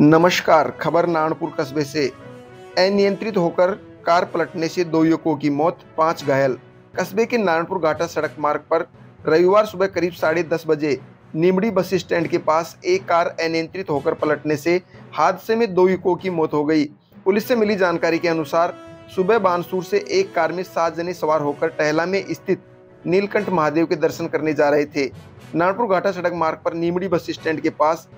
नमस्कार। खबर नारायणपुर कस्बे से। अनियंत्रित होकर कार पलटने से 2 युवकों की मौत, 5 घायल। कस्बे के नारायणपुर घाटा सड़क मार्ग पर रविवार सुबह करीब 10:30 बजे नीमड़ी बस स्टैंड के पास एक कार अनियंत्रित होकर पलटने से हादसे में 2 युवकों की मौत हो गई। पुलिस से मिली जानकारी के अनुसार सुबह बानसूर से एक कार में 7 जने सवार होकर टहला में स्थित नीलकंठ महादेव के दर्शन करने जा रहे थे। नारायणपुर घाटा सड़क मार्ग पर नीमड़ी बस स्टैंड के पास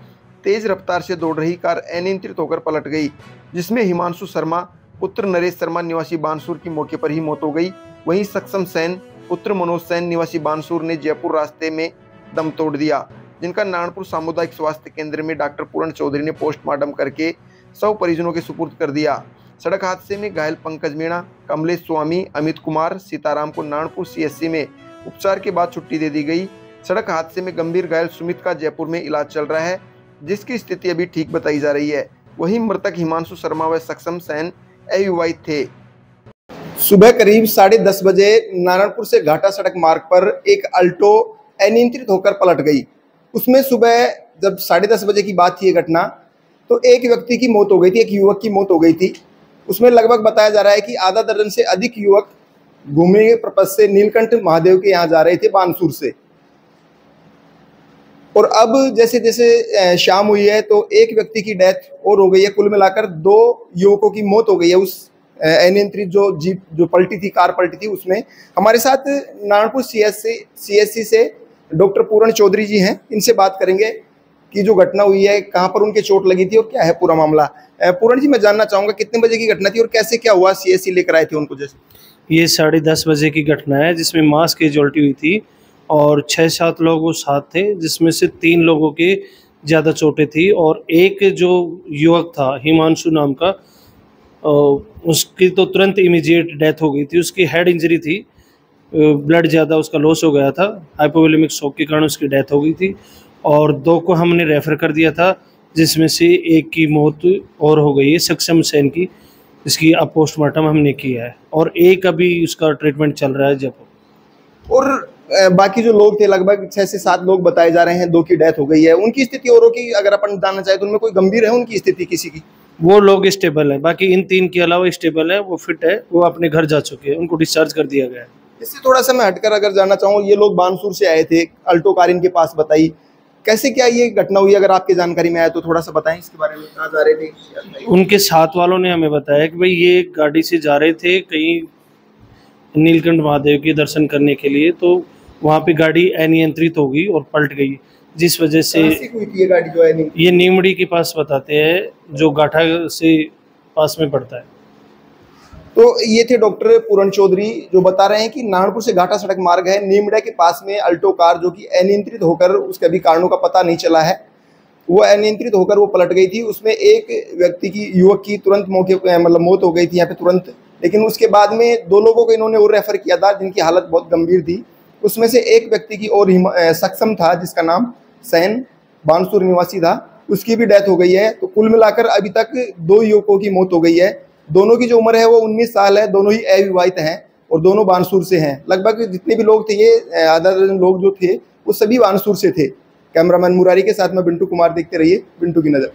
तेज रफ्तार से दौड़ रही कार अनियंत्रित होकर पलट गई, जिसमें हिमांशु शर्मा पुत्र नरेश शर्मा निवासी बानसूर की मौके पर ही मौत हो गई। वहीं सक्षम सेन पुत्र मनोज सेन निवासी बानसूर ने जयपुर रास्ते में दम तोड़ दिया, जिनका नारायणपुर सामुदायिक स्वास्थ्य केंद्र में डॉक्टर पूरण चौधरी ने पोस्टमार्टम करके शव परिजनों के सुपुर्द कर दिया। सड़क हादसे में घायल पंकज मीणा, कमलेश स्वामी, अमित कुमार, सीताराम को नारायणपुर सीएचसी में उपचार के बाद छुट्टी दे दी गई। सड़क हादसे में गंभीर घायल सुमित का जयपुर में इलाज चल रहा है, जिसकी स्थिति अभी ठीक बताई जा रही है। वहीं मृतक हिमांशु शर्मा व सक्षम सेन अविवाहित थे। सुबह करीब 10:30 बजे नारायणपुर से घाटा सड़क मार्ग पर एक अल्टो अनियंत्रित होकर पलट गई। उसमें सुबह जब 10:30 बजे की बात थी ये घटना, तो एक व्यक्ति की मौत हो गई थी, एक युवक की मौत हो गई थी। उसमें लगभग बताया जा रहा है कि आधा दर्जन से अधिक युवक घूमने के पर्पज से नीलकंठ महादेव के यहाँ जा रहे थे बानसूर से। और अब जैसे जैसे शाम हुई है तो एक व्यक्ति की डेथ और हो गई है। कुल मिलाकर 2 युवकों की मौत हो गई है उस अनियंत्रित जो जीप जो पलटी थी, कार पलटी थी उसमें। हमारे साथ नारायणपुर सीएचसी से डॉक्टर पूरण चौधरी जी हैं, इनसे बात करेंगे कि जो घटना हुई है कहाँ पर उनके चोट लगी थी और क्या है पूरा मामला। पूरण जी, मैं जानना चाहूँगा कितने बजे की घटना थी और कैसे क्या हुआ, सीएचसी लेकर आए थे उनको? जैसे ये 10:30 बजे की घटना है, जिसमें मास कैजुअल्टी हुई थी और 6-7 लोग वो साथ थे, जिसमें से 3 लोगों के ज़्यादा चोटें थी और एक जो युवक था हिमांशु नाम का, उसकी तो तुरंत इमीडिएट डेथ हो गई थी। उसकी हेड इंजरी थी, ब्लड ज़्यादा उसका लॉस हो गया था, हाइपोवोलेमिक शॉक के कारण उसकी डेथ हो गई थी। और 2 को हमने रेफ़र कर दिया था, जिसमें से एक की मौत और हो गई है, सक्षम सेन की, जिसकी अब पोस्टमार्टम हमने किया है और एक अभी उसका ट्रीटमेंट चल रहा है जयपुर। और बाकी जो लोग थे लगभग 6 से 7 लोग बताए जा रहे हैं, 2 की डेथ हो गई है। उनकी स्थिति औरों की अगर अपन जानना चाहें तो उनमें कोई गंभीर है उनकी स्थिति किसी की? वो लोग स्टेबल है, बाकी इन 3 के अलावा स्टेबल है, वो फिट है, वो अपने घर जा चुके हैं, उनको डिस्चार्ज कर दिया गया है। इससे थोड़ा सा मैं हटकर अगर जानना चाहूँ, ये लोग बानसूर से आए थे, अल्टो कार इनके पास बताई, कैसे क्या ये घटना हुई? अगर आपकी जानकारी में आया तो थोड़ा सा बताएं इसके बारे में। कहाँ जा रहे थे? उनके साथ वालों ने हमें बताया कि भाई ये गाड़ी से जा रहे थे कहीं नीलकंठ महादेव के दर्शन करने के लिए, तो वहाँ पे गाड़ी अनियंत्रित हो गई और पलट गई, जिस वजह से हुई थी ये गाड़ी जो है? ये नीमड़ी के पास बताते हैं, जो घाटा से पास में पड़ता है। तो ये थे डॉक्टर पूरण चौधरी जो बता रहे हैं कि नारायणपुर से घाटा सड़क मार्ग है, नीमड़ा के पास में अल्टो कार जो कि अनियंत्रित होकर, उसके अभी कारणों का पता नहीं चला है, वो अनियंत्रित होकर वो पलट गई थी। उसमें एक व्यक्ति की, युवक की तुरंत मौके पे मतलब मौत हो गई थी यहाँ पे तुरंत, लेकिन उसके बाद में 2 लोगों को इन्होंने और रेफर किया था जिनकी हालत बहुत गंभीर थी। उसमें से एक व्यक्ति की और सक्षम था, जिसका नाम सेन बानसूर निवासी था, उसकी भी डेथ हो गई है। तो कुल मिलाकर अभी तक 2 युवकों की मौत हो गई है। दोनों की जो उम्र है वो 19 साल है, दोनों ही अविवाहित हैं और दोनों बानसूर से हैं। लगभग जितने भी लोग थे, ये आधा दर्जन लोग जो थे वो सभी बानसूर से थे। कैमरामैन मुरारी के साथ में बिंटू कुमार, देखते रहिए बिंटू की नज़र।